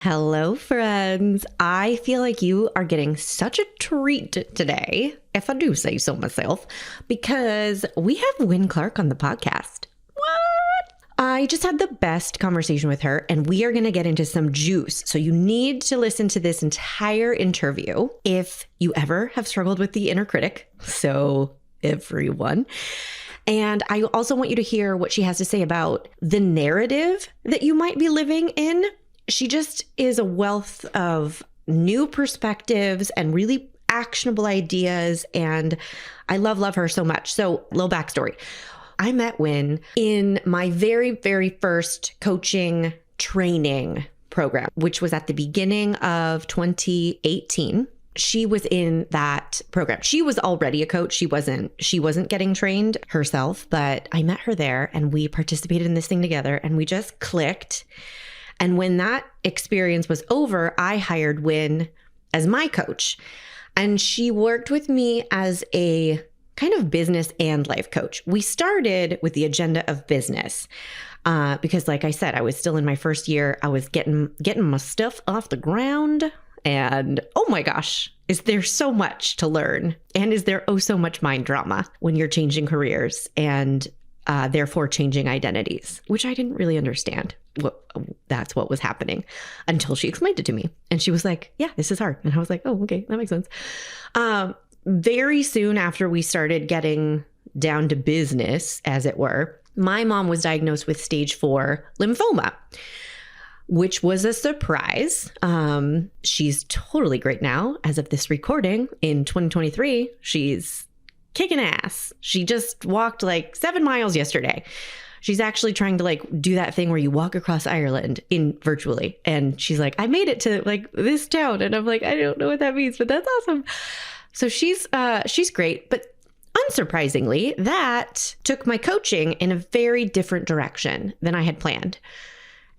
Hello, friends. I feel like you are getting such a treat today, if I do say so myself, because we have Winn Clark on the podcast. What? I just had the best conversation with her, and we are going to get into some juice. So you need to listen to this entire interview if you ever have struggled with the inner critic. So everyone. And I also want you to hear what she has to say about the narrative that you might be living in. She just is a wealth of new perspectives and really actionable ideas. And I love her so much. So, little backstory. I met Winn in my very, very first coaching training program, which was at the beginning of 2018. She was in that program. She was already a coach. She wasn't getting trained herself, but I met her there and we participated in this thing together and we just clicked. And when that experience was over, I hired Winn as my coach. And she worked with me as a kind of business and life coach. We started with the agenda of business because, like I said, I was still in my first year. I was getting my stuff off the ground. And oh my gosh, is there so much to learn? And is there so much mind drama when you're changing careers and therefore changing identities, which I didn't really understand. That's what was happening until she explained it to me. And she was like, yeah, this is hard. And I was like, oh, okay, that makes sense. Very soon after we started getting down to business, as it were, my mom was diagnosed with stage 4 lymphoma, which was a surprise. She's totally great now. As of this recording in 2023, she's kicking ass. She just walked like 7 miles yesterday. She's actually trying to like do that thing where you walk across Ireland in virtually. And she's like, I made it to like this town. And I'm like, I don't know what that means, but that's awesome. So she's great. But unsurprisingly, that took my coaching in a very different direction than I had planned.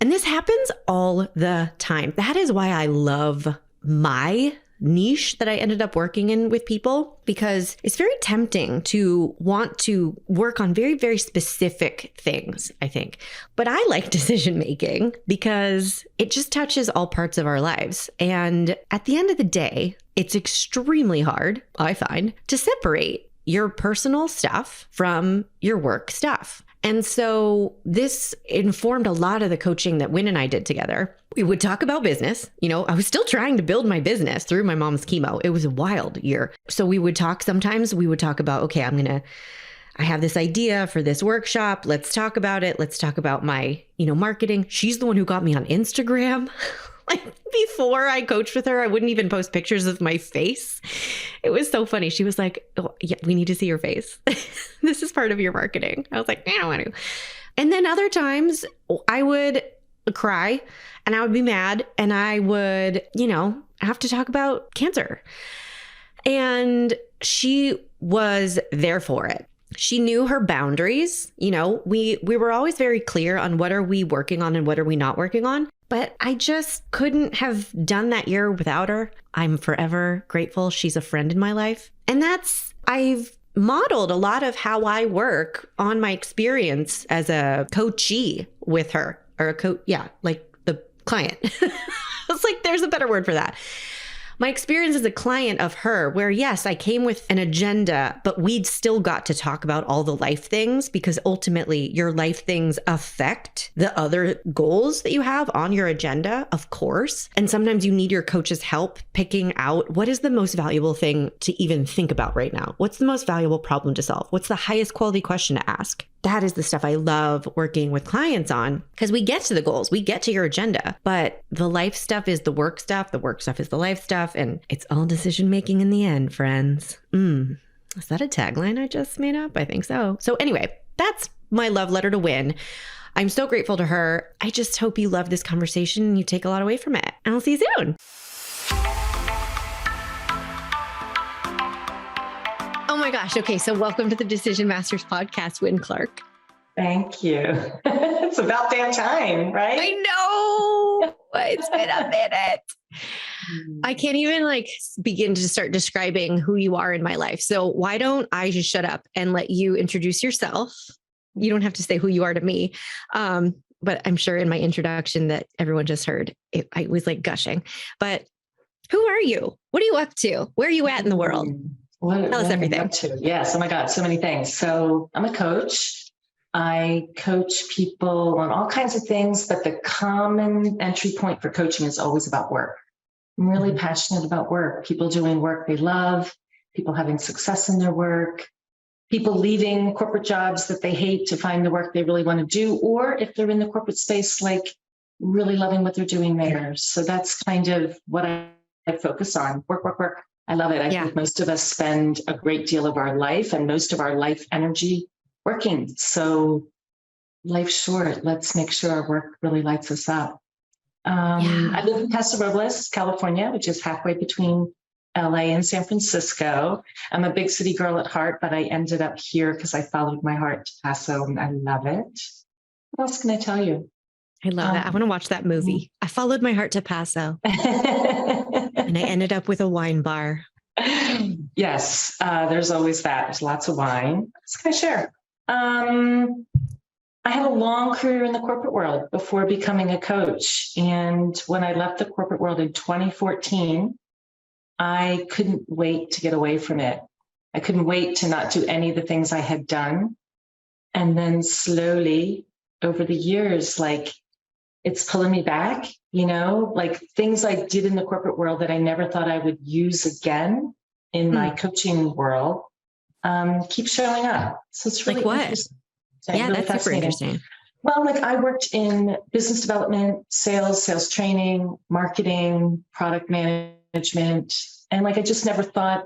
And this happens all the time. That is why I love my niche that I ended up working in with people, because it's very tempting to want to work on very, very specific things, I think. But I like decision making because it just touches all parts of our lives. And at the end of the day, it's extremely hard, I find, to separate your personal stuff from your work stuff. And so this informed a lot of the coaching that Winn and I did together. We would talk about business. You know, I was still trying to build my business through my mom's chemo. It was a wild year. So we would talk about, okay, I have this idea for this workshop. Let's talk about it. Let's talk about my, marketing. She's the one who got me on Instagram. Like before I coached with her, I wouldn't even post pictures of my face. It was so funny. She was like, oh, yeah, we need to see your face. This is part of your marketing. I was like, I don't want to. And then other times I would cry and I would be mad and I would, have to talk about cancer. And she was there for it. She knew her boundaries. We were always very clear on what are we working on and what are we not working on. But I just couldn't have done that year without her. I'm forever grateful. She's a friend in my life. And I've modeled a lot of how I work on my experience as a coachee with her, or like the client. It's like, there's a better word for that. My experience as a client of her, where yes, I came with an agenda, but we'd still got to talk about all the life things, because ultimately your life things affect the other goals that you have on your agenda, of course. And sometimes you need your coach's help picking out what is the most valuable thing to even think about right now. What's the most valuable problem to solve? What's the highest quality question to ask? That is the stuff I love working with clients on, because we get to the goals, we get to your agenda, but the life stuff is the work stuff is the life stuff, and it's all decision making in the end, friends. Is that a tagline I just made up? I think so. So anyway, that's my love letter to Winn. I'm so grateful to her. I just hope you love this conversation and you take a lot away from it. And I'll see you soon. Oh my gosh. Okay. So welcome to the Decision Masters podcast, Winn Clark. Thank you. It's about damn time, right? I know. It's been a minute. I can't even begin to start describing who you are in my life. So why don't I just shut up and let you introduce yourself? You don't have to say who you are to me. but I'm sure in my introduction that everyone just heard, I was like gushing. But who are you? What are you up to? Where are you at in the world? Tell us everything. Up to? Yes. Oh my God. So many things. So I'm a coach. I coach people on all kinds of things, but the common entry point for coaching is always about work. I'm really passionate about work, people doing work they love, people having success in their work, people leaving corporate jobs that they hate to find the work they really want to do, or if they're in the corporate space, like really loving what they're doing there. So that's kind of what I focus on. Work, work, work. I love it. I think most of us spend a great deal of our life and most of our life energy working. So life's short. Let's make sure our work really lights us up. I live in Paso Robles, California, which is halfway between LA and San Francisco. I'm a big city girl at heart, but I ended up here because I followed my heart to Paso and I love it. What else can I tell you? I love it. I want to watch that movie. I followed my heart to Paso and I ended up with a wine bar. Yes, there's always that. There's lots of wine. What can I share? I had a long career in the corporate world before becoming a coach. And when I left the corporate world in 2014, I couldn't wait to get away from it. I couldn't wait to not do any of the things I had done. And then slowly over the years, like it's pulling me back, like things I did in the corporate world that I never thought I would use again in my coaching world, keep showing up. So it's really interesting. Yeah, really that's super interesting. Well, like I worked in business development, sales training, marketing, product management. And like, I just never thought,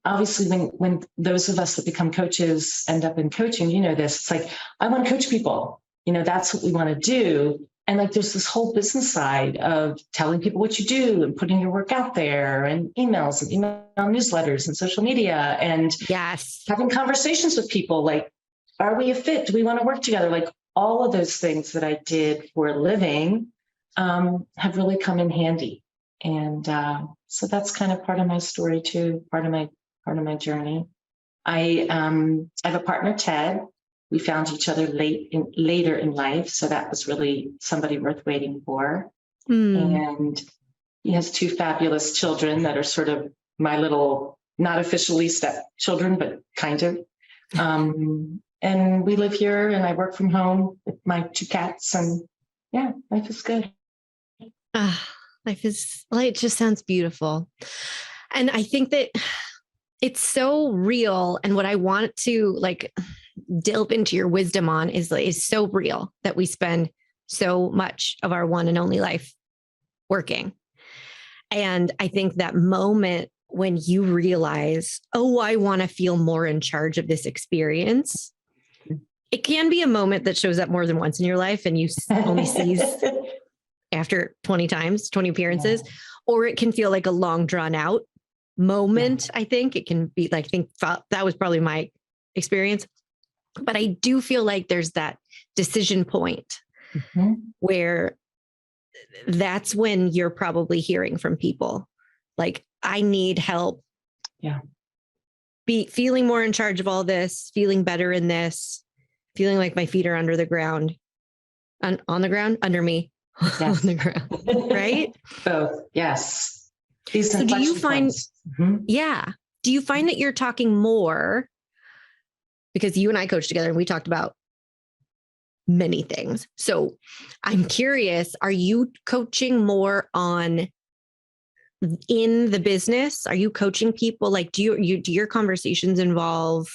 obviously when those of us that become coaches end up in coaching, this, it's like, I want to coach people, that's what we want to do. And like, there's this whole business side of telling people what you do and putting your work out there and emails and email newsletters and social media and having conversations with people like, are we a fit? Do we want to work together? Like all of those things that I did for a living have really come in handy. And so that's kind of part of my story too, part of my journey. I have a partner, Ted. We found each other later in life. So that was really somebody worth waiting for. And he has two fabulous children that are sort of my little, not officially stepchildren, but kind of. And we live here and I work from home with my two cats and life is good. It just sounds beautiful. And I think that it's so real. And what I want to delve into your wisdom on is so real that we spend so much of our one and only life working. And I think that moment when you realize, I want to feel more in charge of this experience. It can be a moment that shows up more than once in your life and you only sees after 20 appearances, or it can feel like a long drawn out moment. I think it can be that was probably my experience, but I do feel like there's that decision point where that's when you're probably hearing from people like, I need help. Be feeling more in charge of all this, feeling better in this, feeling like my feet are under the ground, on the ground, under me, on the ground, right? Both, yes. So do you find, do you find that you're talking more, because you and I coached together and we talked about many things. So I'm curious, are you coaching more on in the business? Are you coaching people? Like, do your conversations involve,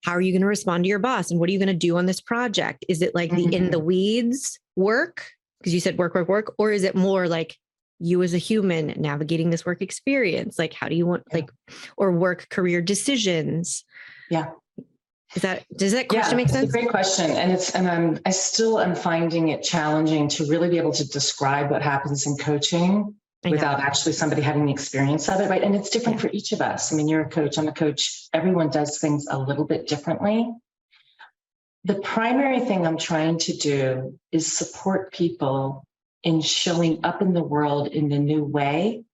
how are you going to respond to your boss? And what are you going to do on this project? Is it like the in the weeds work? Because you said work, work, work. Or is it more like you as a human navigating this work experience? Like, how do you want, or work career decisions? Does that question make sense? It's a great question. And I still am finding it challenging to really be able to describe what happens in coaching without actually somebody having the experience of it, right? And it's different for each of us. I mean, you're a coach, I'm a coach. Everyone does things a little bit differently. The primary thing I'm trying to do is support people in showing up in the world in a new way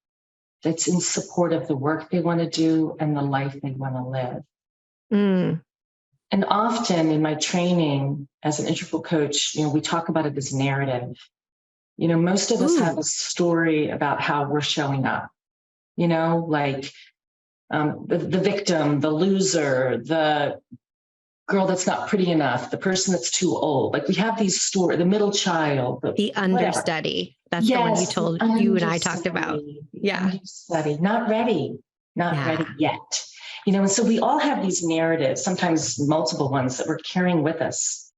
that's in support of the work they want to do and the life they want to live. And often in my training as an integral coach, we talk about it as narrative. Most of us have a story about how we're showing up, like the victim, the loser, the girl that's not pretty enough, the person that's too old. Like we have these stories, the middle child, the understudy. That's the one you told you and I talked about. Yeah. Understudy, not ready yet. And so we all have these narratives, sometimes multiple ones that we're carrying with us.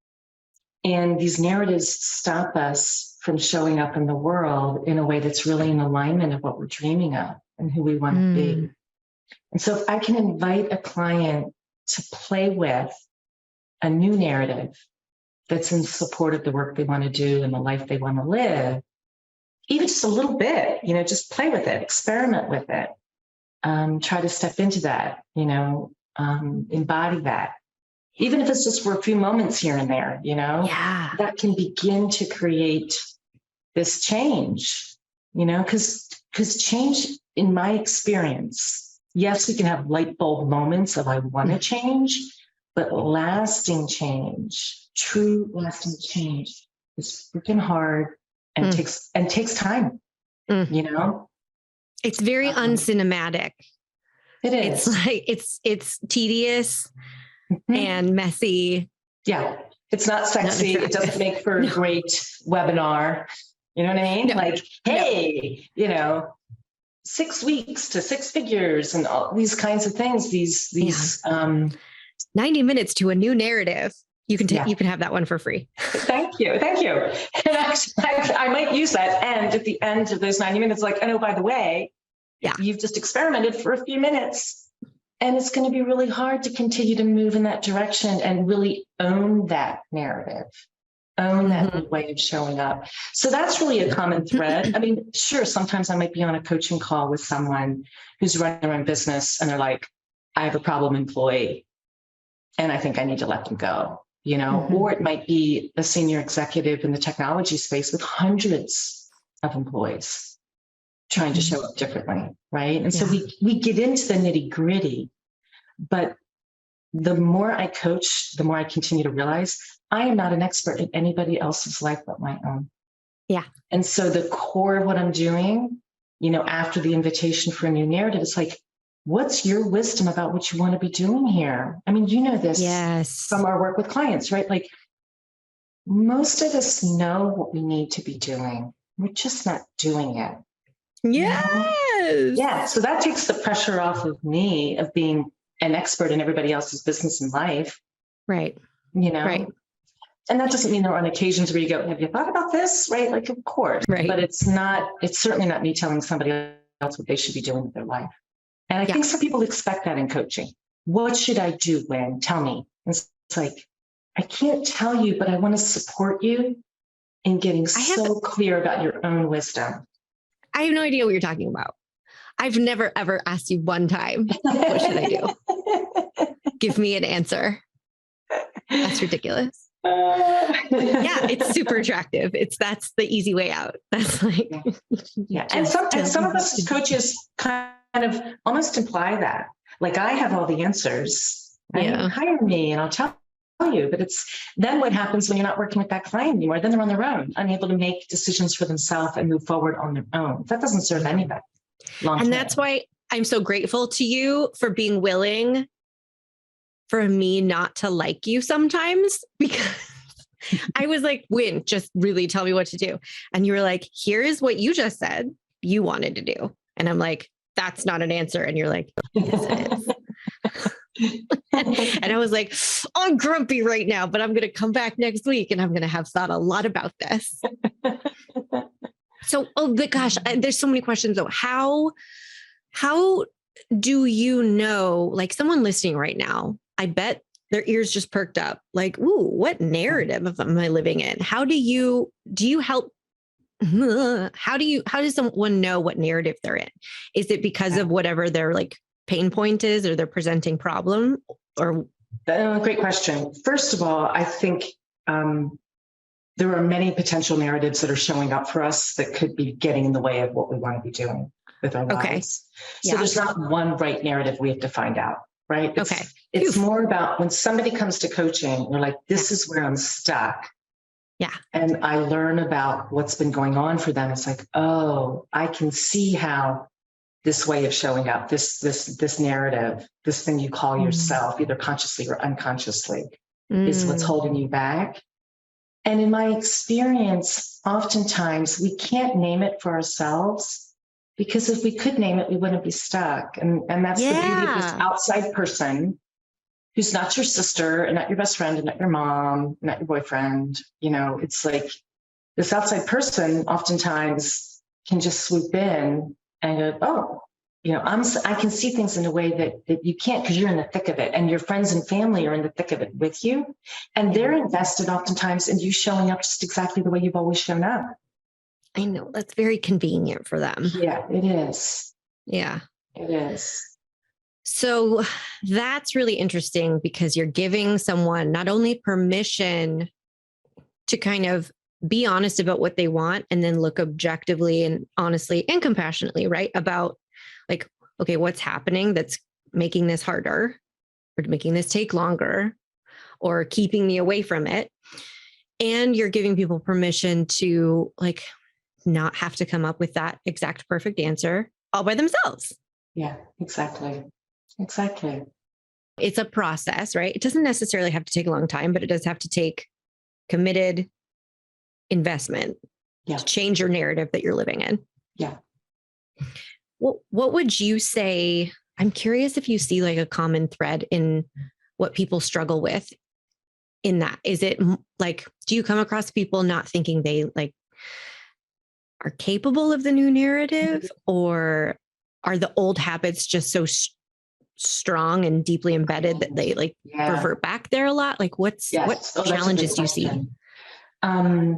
And these narratives stop us from showing up in the world in a way that's really in alignment of what we're dreaming of and who we want to be. And so if I can invite a client to play with a new narrative that's in support of the work they want to do and the life they want to live, even just a little bit, just play with it, experiment with it, try to step into that, embody that. Even if it's just for a few moments here and there, that can begin to create this change, because change, in my experience, yes, we can have light bulb moments of I want to change, but lasting change, true lasting change is freaking hard and takes time, It's very uncinematic. It is. It's like, it's tedious and messy. Yeah. It's not sexy. It doesn't make for a great webinar. You know what I mean? No. Like, hey, 6 weeks to 6 figures and all these kinds of things. These 90 minutes to a new narrative. You can you can have that one for free. Thank you. And actually, I might use that. And at the end of those 90 minutes, like, oh, by the way, you've just experimented for a few minutes. And it's going to be really hard to continue to move in that direction and really own that narrative, own that way of showing up. So that's really a common thread. I mean, sure, sometimes I might be on a coaching call with someone who's running their own business and they're like, I have a problem employee and I think I need to let them go, or it might be a senior executive in the technology space with hundreds of employees trying to show up differently, right? And so we get into the nitty gritty, but the more I coach, the more I continue to realize I am not an expert in anybody else's life but my own. Yeah. And so the core of what I'm doing, after the invitation for a new narrative, it's like, what's your wisdom about what you want to be doing here? I mean, this from our work with clients, right? Like most of us know what we need to be doing. We're just not doing it. Yes. Yeah. So that takes the pressure off of me of being an expert in everybody else's business and life. Right. Right. And that doesn't mean there aren't occasions where you go, have you thought about this? Right. Like, of course. Right. But it's certainly not me telling somebody else what they should be doing with their life. And I think some people expect that in coaching. What should I do, Winn? Tell me. And it's like, I can't tell you, but I want to support you in getting so clear about your own wisdom. I have no idea what you're talking about. I've never, ever asked you one time, what should I do? Give me an answer. That's ridiculous. It's super attractive. That's the easy way out. That's like, And some of us as coaches kind of almost imply that, like, I have all the answers. Right? Hire me and I'll tell you. But it's then what happens when you're not working with that client anymore? Then they're on their own, unable to make decisions for themselves and move forward on their own. That doesn't serve anybody. And that's why I'm so grateful to you for being willing for me not to like you sometimes, because I was like, Winn, just really tell me what to do. And you were like, here is what you just said you wanted to do. And I'm like, that's not an answer. And you're like, yes, it is. And I was like, I'm grumpy right now, but I'm going to come back next week and I'm going to have thought a lot about this. So, gosh, there's so many questions though. How do you know, like someone listening right now, I bet their ears just perked up. Like, ooh, what narrative am I living in? How do you help? How does someone know what narrative they're in? Is it because of whatever their like pain point is or their presenting problem? Or great question. First of all, I think there are many potential narratives that are showing up for us that could be getting in the way of what we want to be doing with our lives. So there's not one right narrative we have to find out, right? It's Phew. more about when somebody comes to coaching, they're like, this is where I'm stuck. Yeah. And I learn about what's been going on for them. It's like, oh, I can see how this way of showing up, this narrative, this thing you call yourself, either consciously or unconsciously, is what's holding you back. And in my experience, oftentimes we can't name it for ourselves, because if we could name it, we wouldn't be stuck. And that's the beauty of this outside person who's not your sister and not your best friend and not your mom, not your boyfriend. You know, it's like this outside person oftentimes can just swoop in and go, oh, you know, I can see things in a way that you can't, because you're in the thick of it, and your friends and family are in the thick of it with you. And they're invested oftentimes in you showing up just exactly the way you've always shown up. I know, that's very convenient for them. Yeah, it is. Yeah. It is. So that's really interesting, because you're giving someone not only permission to kind of be honest about what they want, and then look objectively and honestly and compassionately, right, about like, okay, what's happening that's making this harder, or making this take longer, or keeping me away from it. And you're giving people permission to like not have to come up with that exact perfect answer all by themselves. Yeah, exactly. Exactly. It's a process, right? It doesn't necessarily have to take a long time, but it does have to take committed investment to change your narrative that you're living in. Yeah. What would you say? I'm curious if you see like a common thread in what people struggle with in that. Is it like, do you come across people not thinking they like are capable of the new narrative, or are the old habits just so strong and deeply embedded that they like revert back there a lot? Like what challenges do you see? A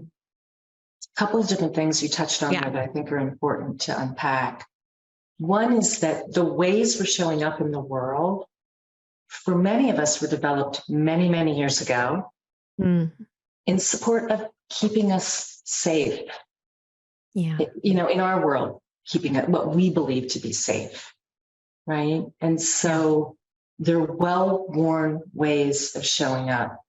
couple of different things you touched on that I think are important to unpack. One is that the ways we're showing up in the world, for many of us, were developed many, many years ago in support of keeping us safe. Yeah. You know, in our world, keeping it what we believe to be safe. Right. And so they're well-worn ways of showing up.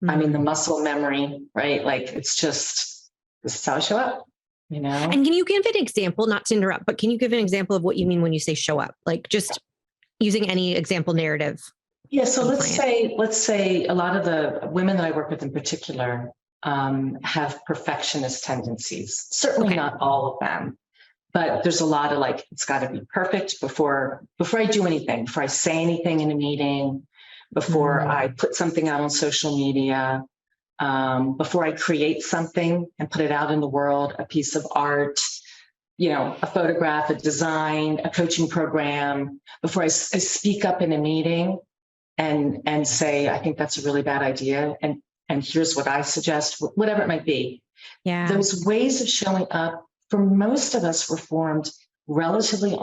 I mean, the muscle memory, right? Like, it's just, this is how I show up, you know? And can you give an example, not to interrupt, but can you give an example of what you mean when you say show up? Like just using any example narrative. Yeah. So let's say a lot of the women that I work with in particular have perfectionist tendencies. Certainly not all of them. But there's a lot of like, it's got to be perfect before I do anything, before I say anything in a meeting, before I put something out on social media, before I create something and put it out in the world, a piece of art, you know, a photograph, a design, a coaching program, before I speak up in a meeting and say, I think that's a really bad idea. And here's what I suggest, whatever it might be. Yeah. Those ways of showing up, for most of us, were formed relatively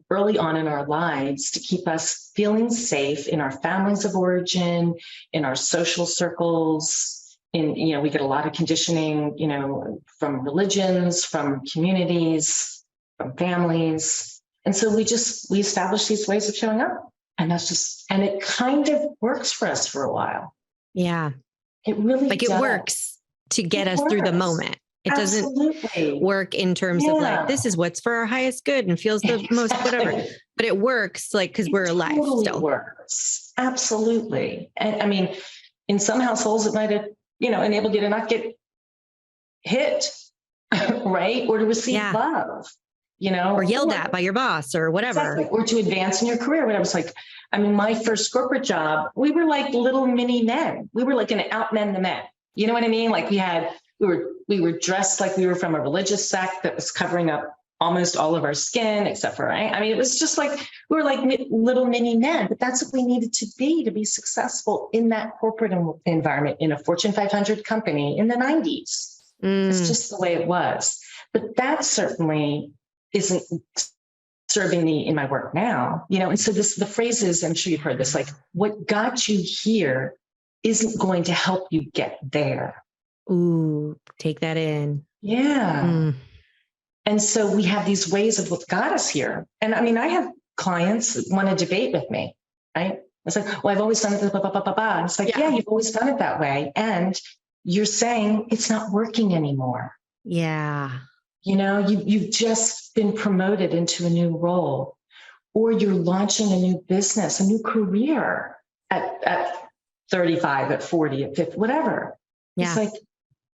early on in our lives to keep us feeling safe in our families of origin, in our social circles. You know, we get a lot of conditioning, you know, from religions, from communities, from families. And so we establish these ways of showing up. And and it kind of works for us for a while. Yeah. It really does. It works to get us through the moment. It doesn't work in terms of like, this is what's for our highest good and feels the most whatever, but it works like, because we're alive still. Works. Absolutely. And I mean, in some households, it might have, you know, enabled you to not get hit, right? Or to receive love, you know, or yelled at by your boss or whatever. Exactly. Or to advance in your career. Whatever. It's like, I mean, my first corporate job, we were like little mini men. We were like going to outmen the men. You know what I mean? Like we were dressed like we were from a religious sect that was covering up almost all of our skin, except for, right? I mean, it was just like, we were like little mini men, but that's what we needed to be successful in that corporate environment in a Fortune 500 company in the 90s. It's just the way it was. But that certainly isn't serving me in my work now, you know? And so the phrase is, I'm sure you've heard this, like, what got you here isn't going to help you get there. Ooh, take that in. Yeah. And so we have these ways of what got us here. And I mean, I have clients that want to debate with me, right? It's like, well, I've always done it, blah, blah, blah, blah, blah. It's like, yeah, you've always done it that way. And you're saying it's not working anymore. Yeah. You've just been promoted into a new role, or you're launching a new business, a new career at 35, at 40, at 50, whatever. Yeah. It's like,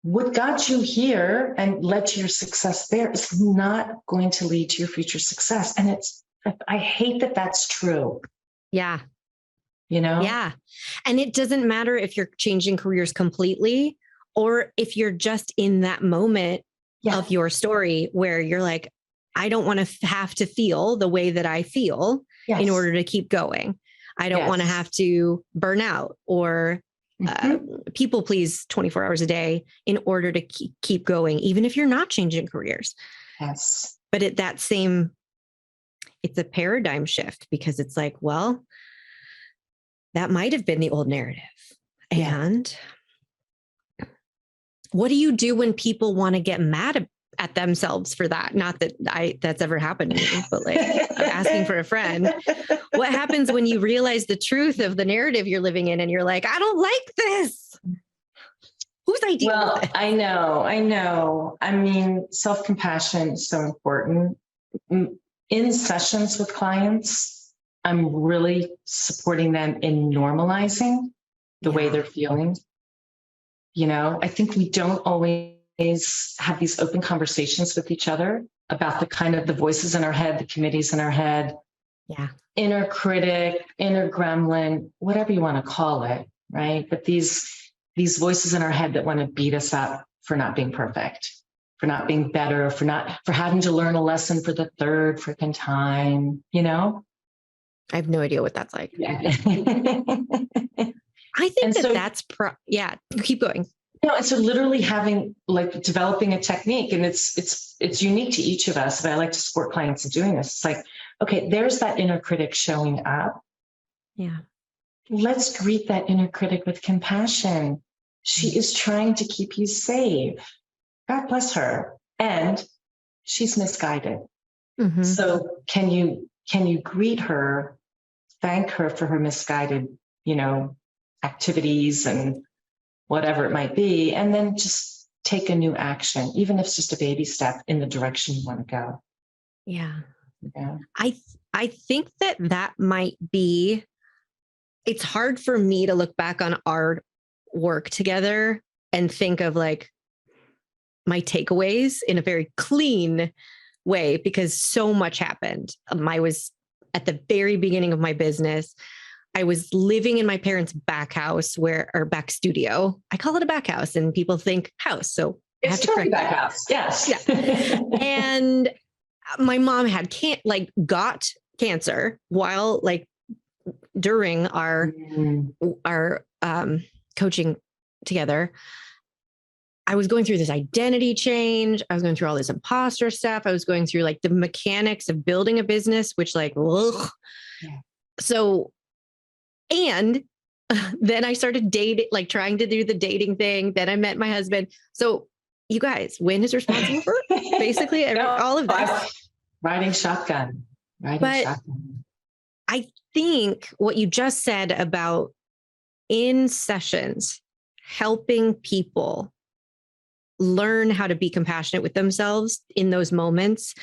what got you here and led to your success there is not going to lead to your future success. And I hate that that's true. Yeah. Yeah. And it doesn't matter if you're changing careers completely or if you're just in that moment of your story where you're like, I don't want to have to feel the way that I feel in order to keep going. I don't want to have to burn out or people please 24 hours a day in order to keep going, even if you're not changing careers. Yes. But it's a paradigm shift because it's like, well, that might have been the old narrative. And what do you do when people want to get mad at themselves for that? Not that that's ever happened to me, but like I'm asking for a friend. What happens when you realize the truth of the narrative you're living in and you're like, I don't like this? Whose idea? Well, I know. I mean, self-compassion is so important. In sessions with clients, I'm really supporting them in normalizing the way they're feeling. I think we don't always have these open conversations with each other about the voices in our head, the committees in our head, inner critic, inner gremlin, whatever you want to call it, right? But these voices in our head that want to beat us up for not being perfect, for not being better, for having to learn a lesson for the third freaking time, I have no idea what that's like. Yeah. I think that's keep going. And so literally developing a technique, and it's unique to each of us, but I like to support clients in doing this. It's like, okay, there's that inner critic showing up. Yeah. Let's greet that inner critic with compassion. She is trying to keep you safe. God bless her. And she's misguided. Mm-hmm. So can you greet her, thank her for her misguided, activities and whatever it might be, and then just take a new action, even if it's just a baby step in the direction you want to go. Yeah. I think that might be, it's hard for me to look back on our work together and think of like my takeaways in a very clean way because so much happened. I was at the very beginning of my business. I was living in my parents' back house or back studio. I call it a back house and people think house. So I have to correct back house. Yes. Yeah. And my mom had got cancer while during our coaching together. I was going through this identity change. I was going through all this imposter stuff. I was going through the mechanics of building a business, which ugh. Yeah. So, and then I started dating, trying to do the dating thing. Then I met my husband. So you guys, Winn is responsible for basically all of this. Riding shotgun. I think what you just said about in sessions, helping people learn how to be compassionate with themselves in those moments.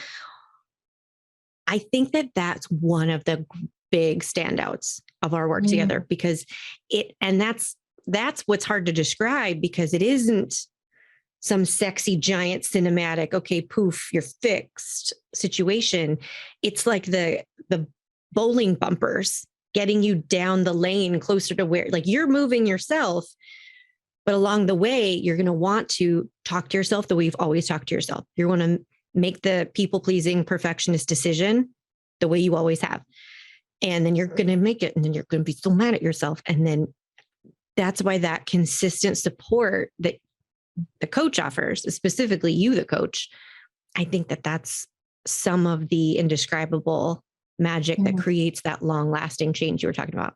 I think that's one of the big standouts of our work together because that's what's hard to describe because it isn't some sexy giant cinematic, okay, poof, you're fixed situation. It's like the bowling bumpers getting you down the lane closer to where you're moving yourself. But along the way, you're going to want to talk to yourself the way you've always talked to yourself. You're going to make the people-pleasing perfectionist decision the way you always have. And then you're going to make it. And then you're going to be so mad at yourself. And then that's why that consistent support that the coach offers, specifically you, the coach, I think that's some of the indescribable magic that creates that long-lasting change you were talking about.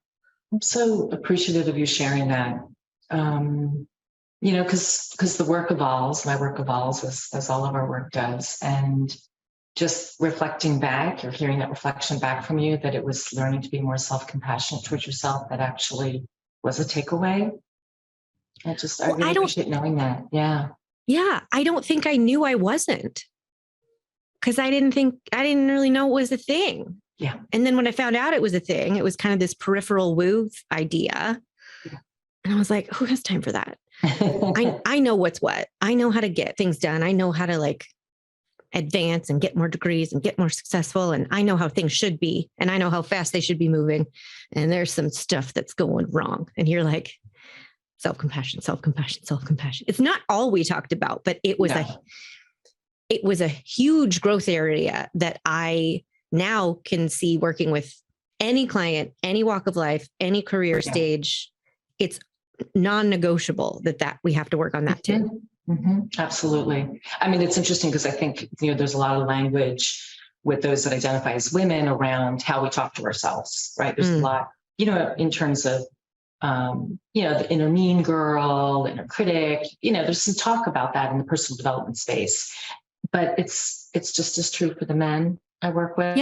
I'm so appreciative of you sharing that. Because the work evolves, my work evolves as all of our work does. And just reflecting back or hearing that reflection back from you, that it was learning to be more self-compassionate towards yourself, that actually was a takeaway. I Well, really appreciate knowing that. Yeah. Yeah. I don't think I knew I wasn't, because I didn't really know it was a thing. Yeah. And then when I found out it was a thing, it was kind of this peripheral woo idea. Yeah. And I was like, who has time for that? I know what's what. I know how to get things done. I know how to like advance and get more degrees and get more successful. And I know how things should be. And I know how fast they should be moving. And there's some stuff that's going wrong. And you're like, self-compassion, self-compassion, self-compassion. It's not all we talked about, but it was a huge growth area that I now can see working with any client, any walk of life, any career stage. It's non-negotiable that we have to work on that too. Mm-hmm. Absolutely. I mean, it's interesting because I think, there's a lot of language with those that identify as women around how we talk to ourselves, right? There's a lot, in terms of, the inner mean girl, inner critic, there's some talk about that in the personal development space, but it's just as true for the men I work with,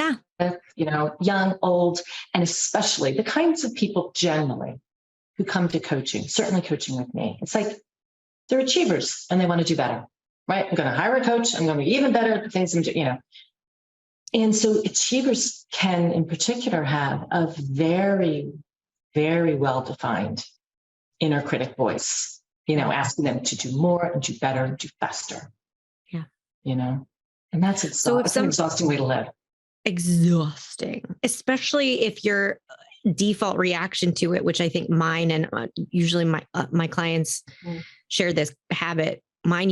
young, old, and especially the kinds of people generally who come to coaching, certainly coaching with me. It's like, they're achievers and they want to do better, right? I'm going to hire a coach. I'm going to be even better at the things I'm doing, And so achievers can, in particular, have a very, very well-defined inner critic voice, asking them to do more and do better and do faster. Yeah. And that's an exhausting way to live. Exhausting, especially if your default reaction to it, which I think mine and usually my clients share this habit. My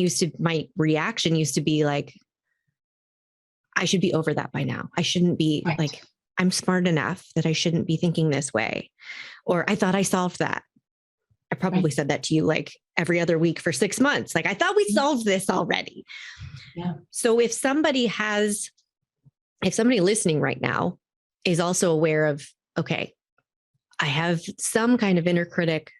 reaction used to be like, I should be over that by now. I shouldn't be like, I'm smart enough that I shouldn't be thinking this way. Or I thought I solved that. I probably said that to you like every other week for 6 months. Like, I thought we solved this already. Yeah. So if somebody listening right now is also aware of, okay, I have some kind of inner critic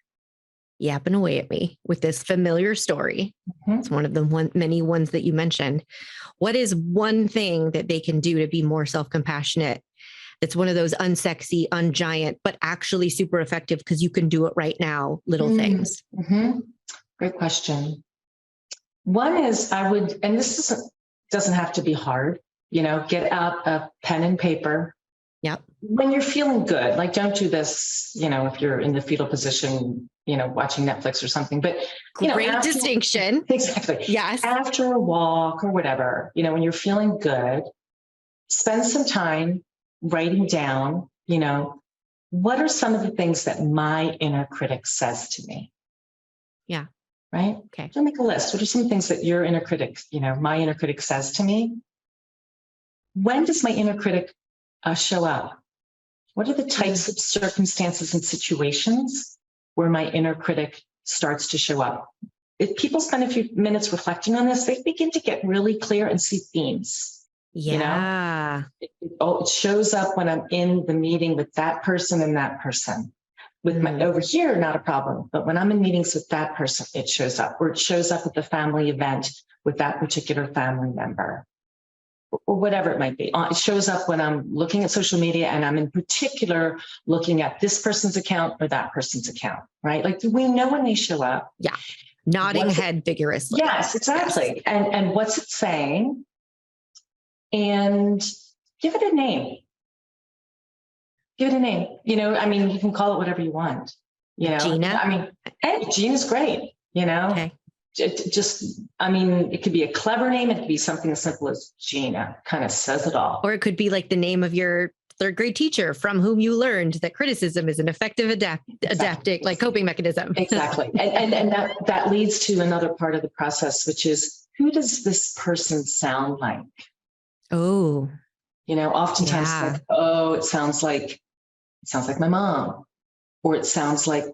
yapping away at me with this familiar story. It's one of the many ones that you mentioned. What is one thing that they can do to be more self-compassionate? That's one of those unsexy, ungiant, but actually super effective because you can do it right now, little things. Great question. One is and this doesn't have to be hard, get out a pen and paper. Yep. When you're feeling good, like don't do this, if you're in the fetal position, watching Netflix or something, but great distinction. Exactly. Yes. After a walk or whatever, when you're feeling good, spend some time writing down, what are some of the things that my inner critic says to me? Yeah. Right. Okay. So make a list. What are some things that your inner critic, my inner critic says to me? When does my inner critic show up? What are the types of circumstances and situations where my inner critic starts to show up? If people spend a few minutes reflecting on this, they begin to get really clear and see themes. Yeah. It shows up when I'm in the meeting with that person and that person. With my over here, not a problem. But when I'm in meetings with that person, it shows up. Or it shows up at the family event with that particular family member. Or whatever it might be. It shows up when I'm looking at social media and I'm in particular looking at this person's account or that person's account, right? Like, do we know when they show up? Yeah. Nodding head vigorously. Yes, exactly. Yes. And what's it saying? And give it a name. Give it a name. You can call it whatever you want. Gina. Hey, Gina's great. Okay. It could be a clever name. It could be something as simple as Gina. Kind of says it all. Or it could be like the name of your third grade teacher from whom you learned that criticism is an effective adapting, like coping mechanism. Exactly. And that leads to another part of the process, which is, who does this person sound like? Oh, oftentimes like, it sounds like my mom, or it sounds like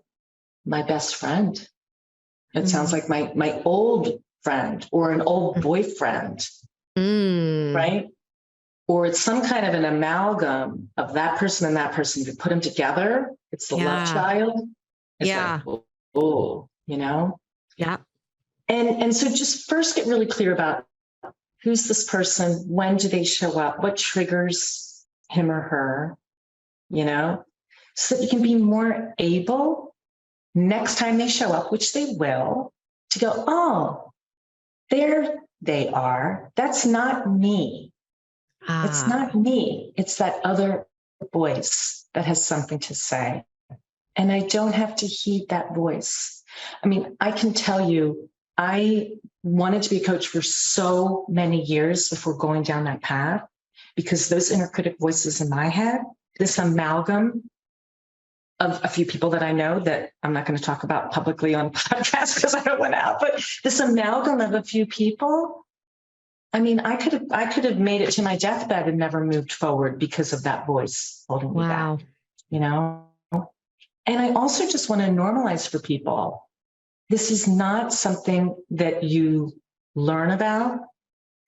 my best friend. It sounds like my old friend or an old boyfriend, right? Or it's some kind of an amalgam of that person and that person. You put them together. It's the love child. It's like, Yeah. And so just first get really clear about who's this person? When do they show up? What triggers him or her? So that you can be more able next time they show up, which they will, to go, oh, there they are. That's not me. It's not me. It's that other voice that has something to say. And I don't have to heed that voice. I mean, I can tell you, I wanted to be a coach for so many years before going down that path, because those inner critic voices in my head, this amalgam of a few people that I know that I'm not going to talk about publicly on podcast because I don't want out, but this amalgam of a few people, I mean, I could have made it to my deathbed and never moved forward because of that voice holding me back, And I also just want to normalize for people, this is not something that you learn about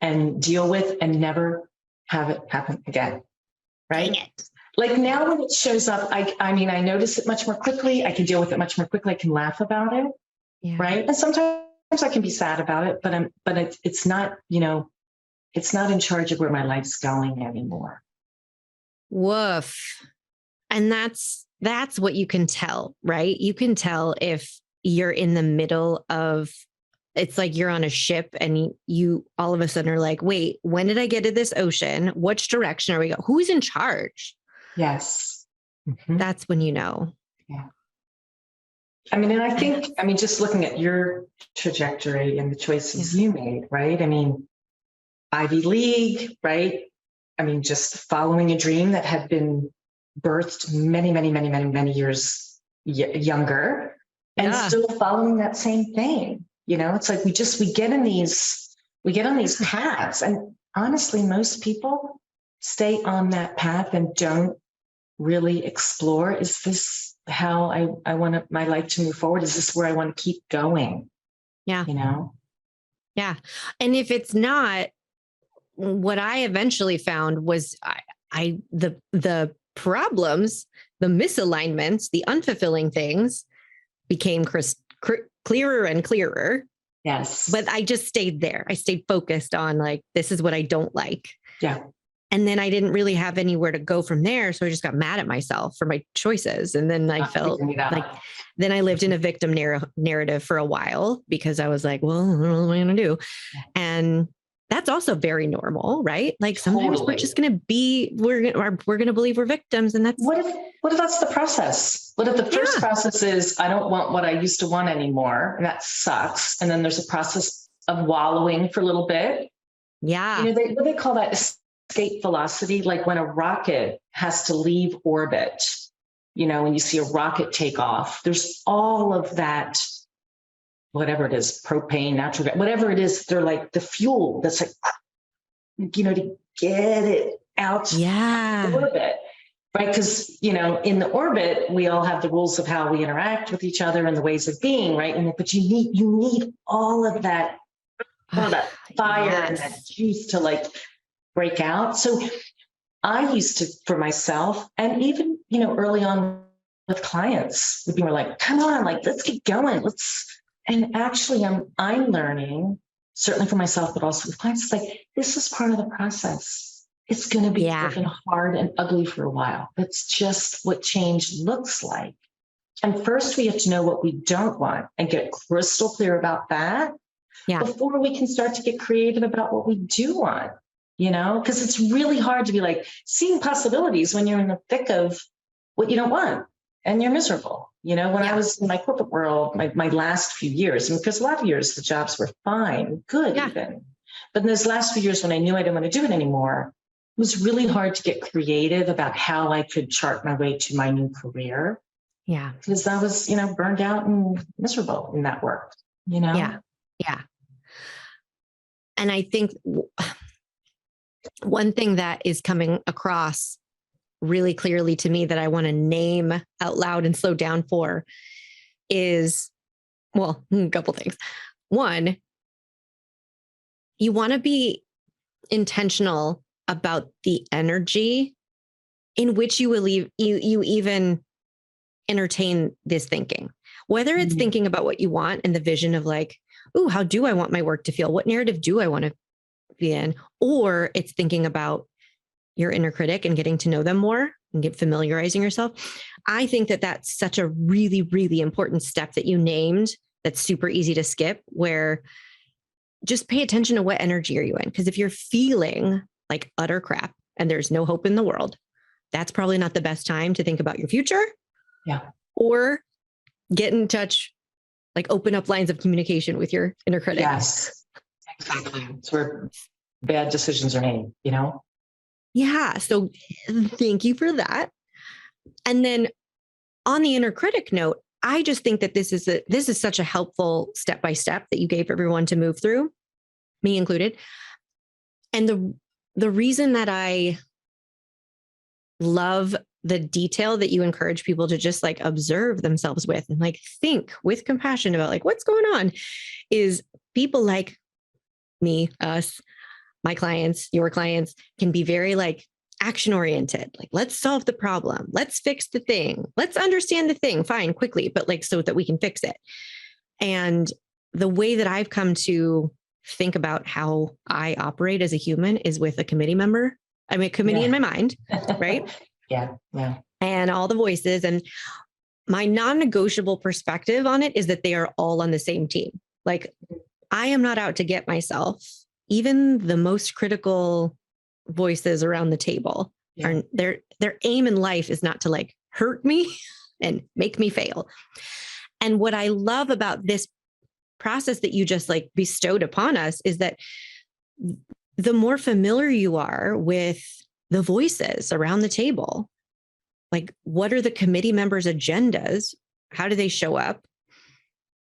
and deal with and never have it happen again, right? Dang it. Like now when it shows up, I mean, I notice it much more quickly. I can deal with it much more quickly. I can laugh about it, right? And sometimes I can be sad about it, but it's not, it's not in charge of where my life's going anymore. Woof. And that's what you can tell, right? You can tell if you're in the middle of, it's like you're on a ship and you all of a sudden are like, wait, when did I get to this ocean? Which direction are we going? Who's in charge? Yes. That's when you know. Yeah. I mean, and I think, just looking at your trajectory and the choices you made, right? I mean, Ivy League, right? I mean, just following a dream that had been birthed many, many, many, many, many years younger, and still following that same thing. It's like we get on these paths, and honestly, most people stay on that path and don't really explore. Is this how I want my life to move forward? Is this where I want to keep going? Yeah. Yeah. And if it's not, what I eventually found was the problems, the misalignments, the unfulfilling things became clearer and clearer. Yes. But I just stayed there. I stayed focused on like, this is what I don't like. Yeah. And then I didn't really have anywhere to go from there. So I just got mad at myself for my choices. And then I felt like, then I lived in a victim narrative for a while because I was like, well, I don't know what I'm going to do. And that's also very normal, right? Like sometimes we're just going to be, we're going to believe we're victims. And that's what if that's the process? What if the first process is, I don't want what I used to want anymore. And that sucks. And then there's a process of wallowing for a little bit. Yeah. What they call that escape velocity, like when a rocket has to leave orbit, when you see a rocket take off, there's all of that, whatever it is, propane, natural gas, whatever it is, they're like the fuel that's like, to get it out of orbit, right? Because, in the orbit, we all have the rules of how we interact with each other and the ways of being, right? But you need all of that, fire and that juice to like break out. So I used to, for myself, and even, early on with clients, would be more like, come on, like, let's get going. And actually I'm learning, certainly for myself, but also with clients, it's like, this is part of the process. It's going to be freaking hard and ugly for a while. That's just what change looks like. And first we have to know what we don't want and get crystal clear about that before we can start to get creative about what we do want, because it's really hard to be like seeing possibilities when you're in the thick of what you don't want and you're miserable. When I was in my corporate world, my last few years, because a lot of years the jobs were fine, good even. But in those last few years when I knew I didn't want to do it anymore, it was really hard to get creative about how I could chart my way to my new career. Yeah. Because I was, burned out and miserable in that work, Yeah. Yeah. And I think one thing that is coming across really clearly to me that I want to name out loud and slow down for is, well, a couple things. One, you want to be intentional about the energy in which you will you even entertain this thinking, whether it's thinking about what you want and the vision of like, ooh, how do I want my work to feel? What narrative do I want to in, or it's thinking about your inner critic and getting to know them more and familiarizing yourself. I think that that's such a really, really important step that you named. That's super easy to skip, where just pay attention to what energy are you in? Because if you're feeling like utter crap and there's no hope in the world, that's probably not the best time to think about your future. Yeah. Or get in touch, like open up lines of communication with your inner critic. Yes, exactly. It's where bad decisions are made, Yeah. So thank you for that. And then on the inner critic note, I just think that this is such a helpful step-by-step that you gave everyone to move through, me included. And the reason that I love the detail that you encourage people to just like observe themselves with and like think with compassion about like what's going on is people like me, us, my clients, your clients can be very like action oriented. Like, let's solve the problem. Let's fix the thing. Let's understand the thing. Fine, quickly, but like so that we can fix it. And the way that I've come to think about how I operate as a human is with a committee member. I mean, a committee in my mind, right? Yeah. And all the voices. And my non-negotiable perspective on it is that they are all on the same team. Like, I am not out to get myself. Even the most critical voices around the table are their aim in life is not to like hurt me and make me fail. And what I love about this process that you just like bestowed upon us is that the more familiar you are with the voices around the table, like what are the committee members' agendas? How do they show up?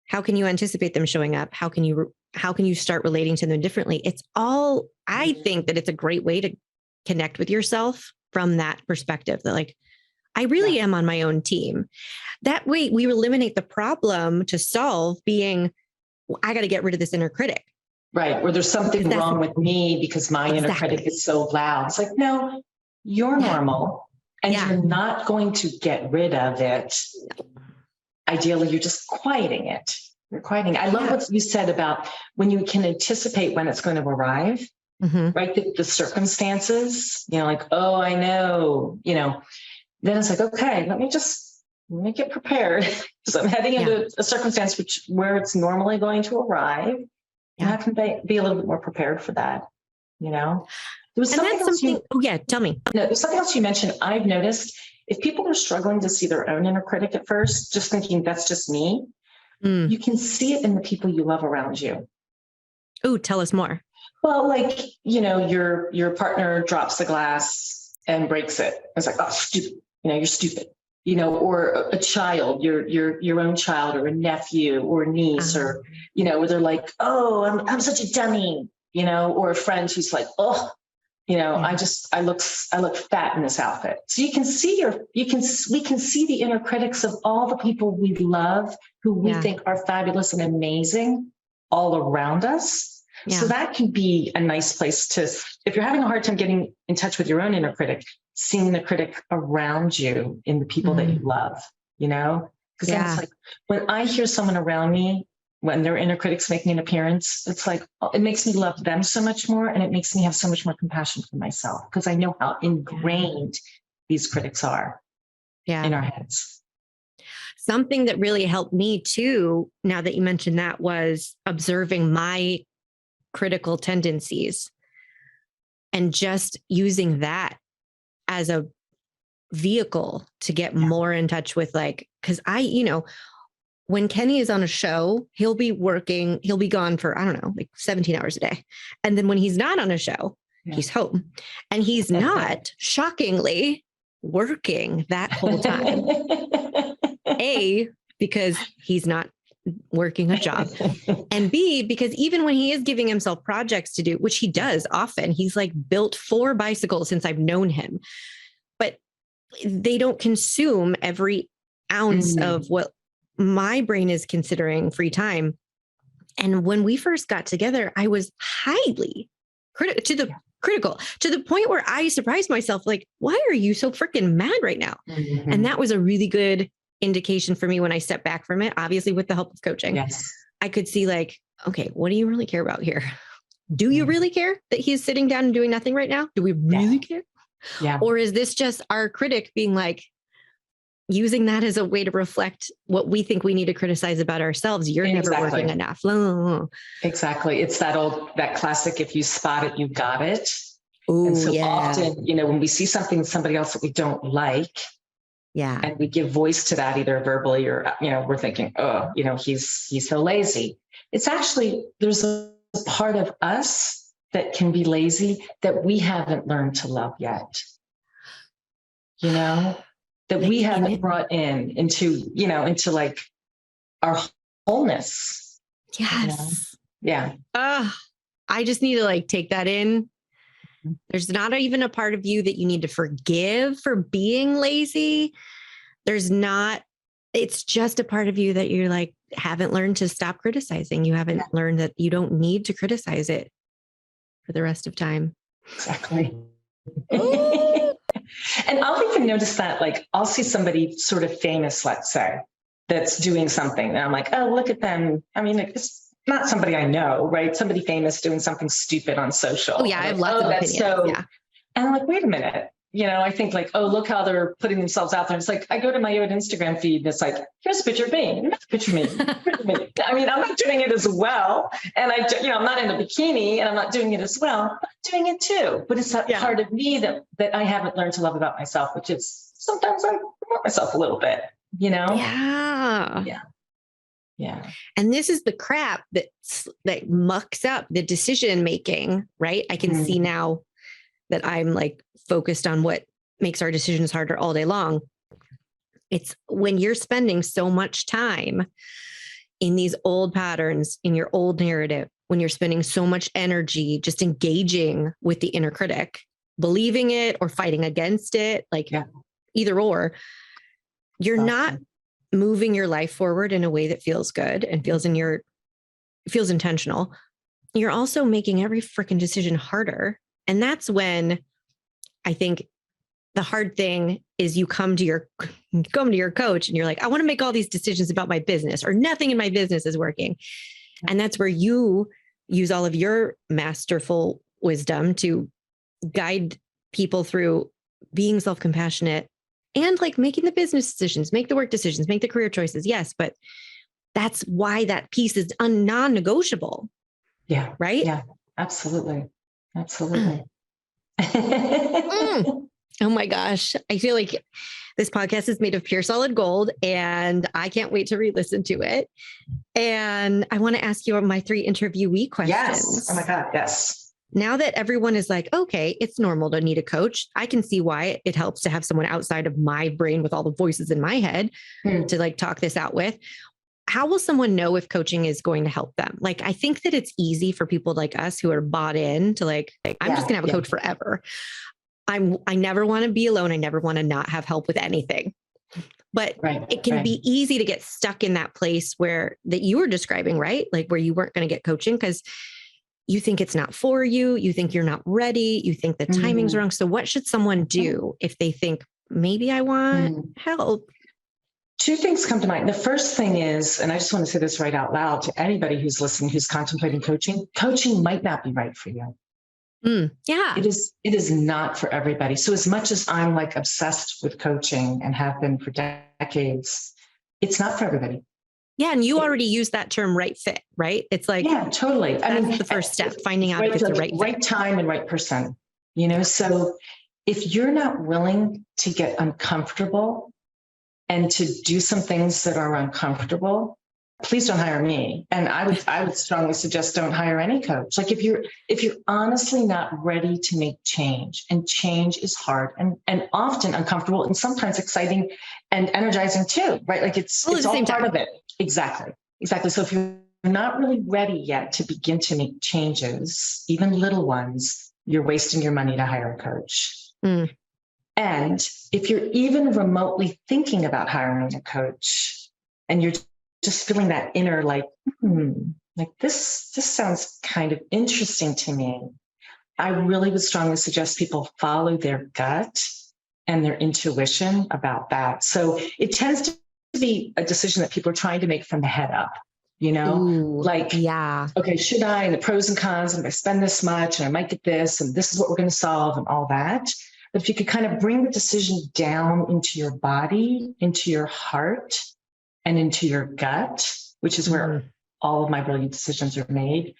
How can you anticipate them showing up? How can you start relating to them differently? It's all, I think that it's a great way to connect with yourself from that perspective that like, I really am on my own team. That way we eliminate the problem to solve being, well, I got to get rid of this inner critic. Right. Or there's something wrong with me because my inner critic is so loud. It's like, no, you're normal and you're not going to get rid of it. Ideally, you're just quieting it. You're quieting. I love what you said about when you can anticipate when it's going to arrive, right? The circumstances, like, oh, I know, then it's like, okay, let me get prepared because I'm heading into a circumstance where it's normally going to arrive. And I can be a little bit more prepared for that, There was something else tell me. No, there's something else you mentioned. I've noticed if people are struggling to see their own inner critic at first, just thinking that's just me, you can see it in the people you love around you. Oh, tell us more. Well, like, your partner drops the glass and breaks it. It's like, oh, stupid. You're stupid. Or a child, your own child or a nephew or a niece or, where they're like, oh, I'm such a dummy, or a friend who's like, oh, I look fat in this outfit. So you can see we can see the inner critics of all the people we love who we think are fabulous and amazing all around us. Yeah. So that can be a nice place to, if you're having a hard time getting in touch with your own inner critic, seeing the critic around you in the people that you love, because then it's like when I hear someone around me, when their inner critics making an appearance, it's like, it makes me love them so much more. And it makes me have so much more compassion for myself because I know how ingrained these critics are in our heads. Something that really helped me too, now that you mentioned that, was observing my critical tendencies and just using that as a vehicle to get more in touch with because when Kenny is on a show, he'll be gone for, I don't know, like 17 hours a day. And then when he's not on a show, he's home and he's not shockingly working that whole time. A, because he's not working a job, and B, because even when he is giving himself projects to do, which he does often, he's like built 4 bicycles since I've known him, but they don't consume every ounce of what my brain is considering free time. And when we first got together, I was highly critical to the point where I surprised myself, like, why are you so freaking mad right now? And that was a really good indication for me when I stepped back from it, obviously with the help of coaching. I could see like, okay, what do you really care about here? Do you really care that he's sitting down and doing nothing right now? Do we really care? Yeah. Or is this just our critic being like, using that as a way to reflect what we think we need to criticize about ourselves? You're never working enough. Exactly. It's that classic, if you spot it, you got it. Ooh, and so often, when we see something in somebody else that we don't like, and we give voice to that either verbally or, we're thinking, oh, he's so lazy. It's actually, there's a part of us that can be lazy that we haven't learned to love yet. That we haven't brought into like our wholeness. Yes. Yeah. I just need to like take that in. There's not even a part of you that you need to forgive for being lazy. It's just a part of you that you're like, haven't learned to stop criticizing. You haven't learned that you don't need to criticize it for the rest of time. Exactly. And I'll even notice that, like, I'll see somebody sort of famous, let's say, that's doing something. And I'm like, oh, look at them. I mean, it's not somebody I know, right? Somebody famous doing something stupid on social. Oh, yeah. I have lots of opinions. And I'm like, wait a minute. I think like, oh, look how they're putting themselves out there. It's like, I go to my own Instagram feed and it's like, here's a picture of me. Here's a picture of me. I mean, I'm not doing it as well. And I'm not in a bikini and I'm not doing it as well. I'm doing it too. But it's that part of me that I haven't learned to love about myself, which is sometimes I promote myself a little bit, Yeah. And this is the crap that mucks up the decision making, right? I can see now that I'm like focused on what makes our decisions harder all day long. It's when you're spending so much time in these old patterns, in your old narrative, when you're spending so much energy just engaging with the inner critic, believing it or fighting against it, either or, you're not moving your life forward in a way that feels good and feels intentional. You're also making every freaking decision harder. And that's when I think the hard thing is you come to your coach and you're like, I want to make all these decisions about my business, or nothing in my business is working. And that's where you use all of your masterful wisdom to guide people through being self-compassionate and like making the business decisions, make the work decisions, make the career choices. Yes. But that's why that piece is non-negotiable. Yeah. Right? Yeah, absolutely. Absolutely. Oh my gosh. I feel like this podcast is made of pure solid gold and I can't wait to re-listen to it. And I want to ask you my 3 interviewee questions. Yes. Oh my God. Yes. Now that everyone is like, okay, it's normal to need a coach. I can see why it helps to have someone outside of my brain with all the voices in my head to like talk this out with. How will someone know if coaching is going to help them? Like, I think that it's easy for people like us who are bought in to like, I'm just gonna have a coach forever. I never want to be alone. I never want to not have help with anything. But it can be easy to get stuck in that place that you were describing, right? Like where you weren't going to get coaching because you think it's not for you. You think you're not ready. You think the timing's wrong. So what should someone do if they think maybe I want help? 2 things come to mind. The first thing is, and I just want to say this right out loud to anybody who's listening, who's contemplating coaching might not be right for you. Yeah. It is not for everybody. So as much as I'm like obsessed with coaching and have been for decades, it's not for everybody. Yeah. And you already used that term right fit, right? It's like, yeah, totally. That's the first step, finding out if it's the right time and right person, so if you're not willing to get uncomfortable and to do some things that are uncomfortable, please don't hire me. And I would strongly suggest don't hire any coach. Like if you're honestly not ready to make change, and change is hard and often uncomfortable and sometimes exciting and energizing too, right? Like it's all part of it. Exactly. So if you're not really ready yet to begin to make changes, even little ones, you're wasting your money to hire a coach. And if you're even remotely thinking about hiring a coach and you're just feeling that inner like this sounds kind of interesting to me, I really would strongly suggest people follow their gut and their intuition about that. So it tends to be a decision that people are trying to make from the head up. Ooh, like, yeah. okay, should I, and the pros and cons, and if I spend this much and I might get this, and this is what we're going to solve and all that. But if you could kind of bring the decision down into your body, into your heart, and into your gut, which is where all of my brilliant decisions are made.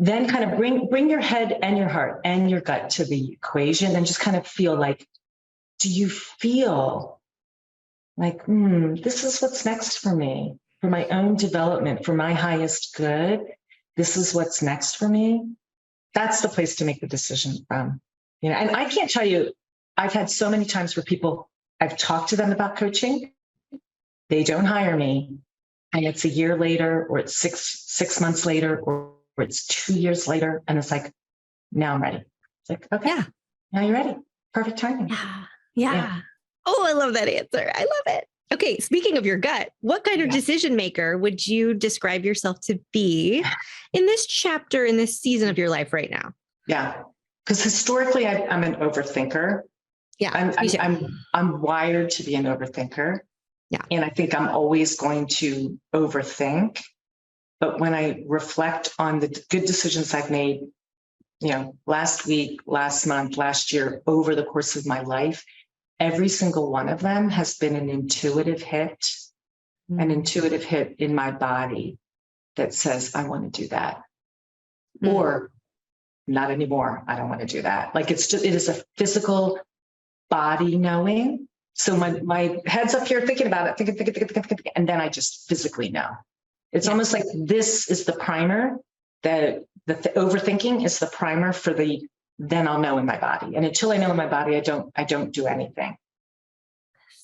Then kind of bring your head and your heart and your gut to the equation and just kind of feel like, do you feel like, this is what's next for me, for my own development, for my highest good? This is what's next for me. That's the place to make the decision from. And I can't tell you, I've had so many times where I've talked to them about coaching, they don't hire me, and it's a year later, or it's six months later, or it's 2 years later, and it's like, now I'm ready. It's like, okay, Yeah. Now you're ready. Perfect timing. Yeah. Oh, I love that answer. I love it. Okay, speaking of your gut, what kind of decision maker would you describe yourself to be in this chapter, in this season of your life right now? Yeah, because historically I'm an overthinker. Yeah, I'm wired to be an overthinker. Yeah, and I think I'm always going to overthink. But when I reflect on the good decisions I've made, last week, last month, last year, over the course of my life, every single one of them has been an intuitive hit in my body that says, I want to do that. Or not anymore. I don't want to do that. Like it is a physical body knowing. So my head's up here thinking about it, thinking, and then I just physically know. It's almost like this is the primer, that the overthinking is the primer for then I'll know in my body. And until I know in my body, I don't do anything.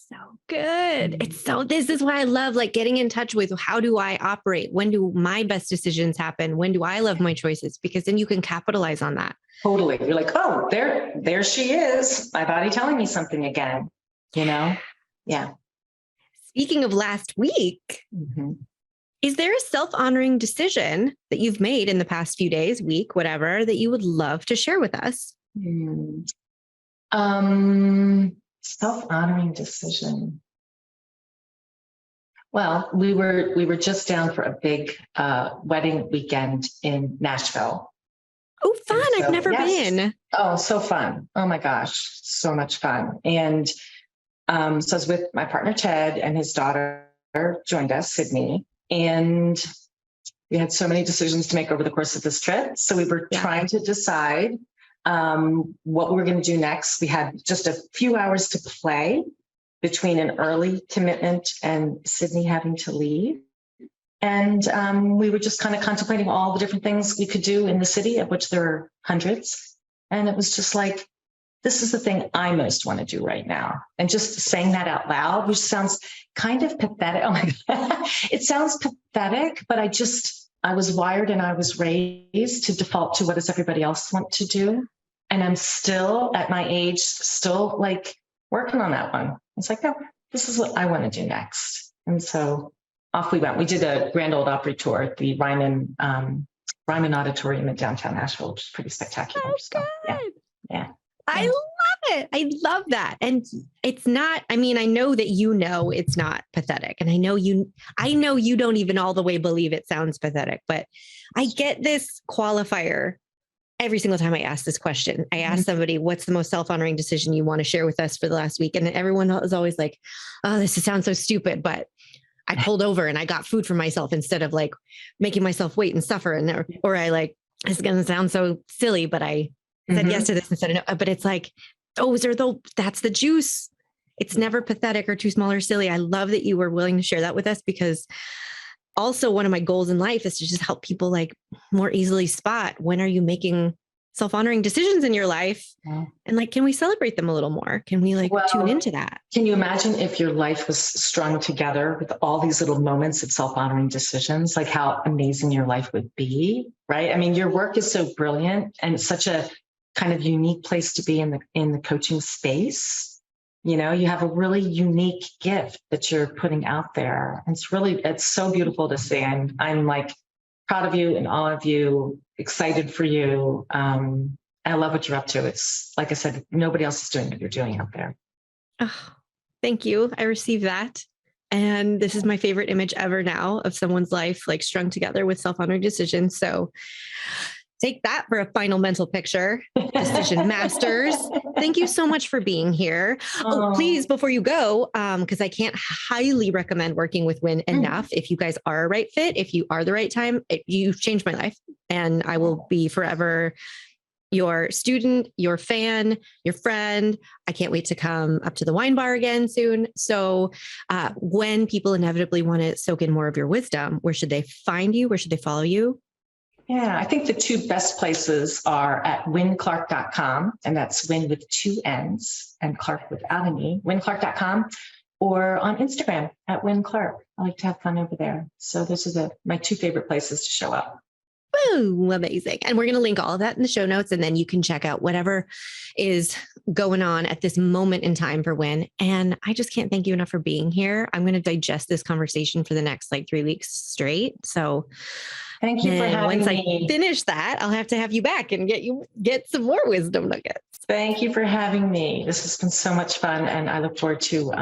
So good. This is why I love like getting in touch with how do I operate? When do my best decisions happen? When do I love my choices? Because then you can capitalize on that. Totally. You're like, oh, there she is. My body telling me something again, Yeah. Speaking of last week, is there a self-honoring decision that you've made in the past few days, week, whatever, that you would love to share with us? Self-honoring decision. Well, we were just down for a big wedding weekend in Nashville. Oh, fun. I've never been. Oh, so fun. Oh my gosh. So much fun. And so I was with my partner, Ted, and his daughter joined us, Sydney. And we had so many decisions to make over the course of this trip. So we were trying to decide what we were going to do next. We had just a few hours to play between an early commitment and Sydney having to leave. And we were just kind of contemplating all the different things we could do in the city, of which there are hundreds. And it was just like, this is the thing I most want to do right now. And just saying that out loud, which sounds kind of pathetic. Oh my God. It sounds pathetic, but I was wired and I was raised to default to what does everybody else want to do. And I'm still at my age, still like working on that one. It's like, no, this is what I want to do next. And so off we went. We did a Grand Ole Opry tour at the Ryman Auditorium in downtown Nashville, which is pretty spectacular. Oh, so, yeah. I love it. I love that. And it's not, I know that it's not pathetic. And I know you don't even all the way believe it sounds pathetic, but I get this qualifier every single time I ask this question. I ask somebody, what's the most self-honoring decision you want to share with us for the last week? And everyone is always like, oh, this sounds so stupid, but I pulled over and I got food for myself instead of like making myself wait and suffer. And or I like, it's going to sound so silly, but I said yes to this instead of no. But it's like, that's the juice. It's never pathetic or too small or silly. I love that you were willing to share that with us, because also one of my goals in life is to just help people like more easily spot when are you making self-honoring decisions in your life, and like, can we celebrate them a little more? Can we tune into that? Can you imagine if your life was strung together with all these little moments of self-honoring decisions, like how amazing your life would be, right? I mean, your work is so brilliant and it's such a kind of unique place to be in the coaching space. You have a really unique gift that you're putting out there. It's so beautiful to see. I'm like proud of you and all of you, excited for you. I love what you're up to. It's like I said, nobody else is doing what you're doing out there. Oh, thank you. I received that. And this is my favorite image ever now of someone's life, like strung together with self-honoring decisions. So take that for a final mental picture. Decision masters. Thank you so much for being here. Oh, please, before you go, because I can't highly recommend working with Winn enough. If you guys are a right fit, if you are the right time, you've changed my life. And I will be forever your student, your fan, your friend. I can't wait to come up to the wine bar again soon. So when people inevitably want to soak in more of your wisdom, where should they find you? Where should they follow you? Yeah, I think the two best places are at winnclark.com, and that's Winn with 2 N's and Clark without an E, winnclark.com, or on Instagram at Winn Clark. I like to have fun over there. So those are my 2 favorite places to show up. Woo, amazing. And we're going to link all of that in the show notes, and then you can check out whatever is going on at this moment in time for Winn. And I just can't thank you enough for being here. I'm going to digest this conversation for the next 3 weeks straight. So thank you for having me. Once I finish that, I'll have to have you back and get some more wisdom nuggets. Thank you for having me. This has been so much fun, and I look forward to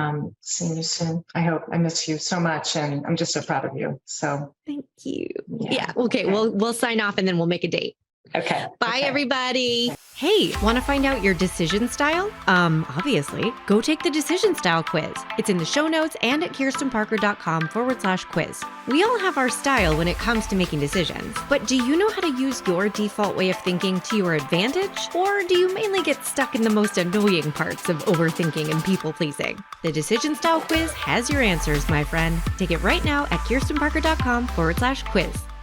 seeing you soon. I hope. I miss you so much, and I'm just so proud of you. So thank you. Yeah. Okay. We'll sign off, and then we'll make a date. Okay. Bye, everybody. Hey, want to find out your decision style? Obviously, go take the decision style quiz. It's in the show notes and at kirstenparker.com/quiz. We all have our style when it comes to making decisions, but do you know how to use your default way of thinking to your advantage? Or do you mainly get stuck in the most annoying parts of overthinking and people pleasing? The decision style quiz has your answers, my friend. Take it right now at kirstenparker.com/quiz.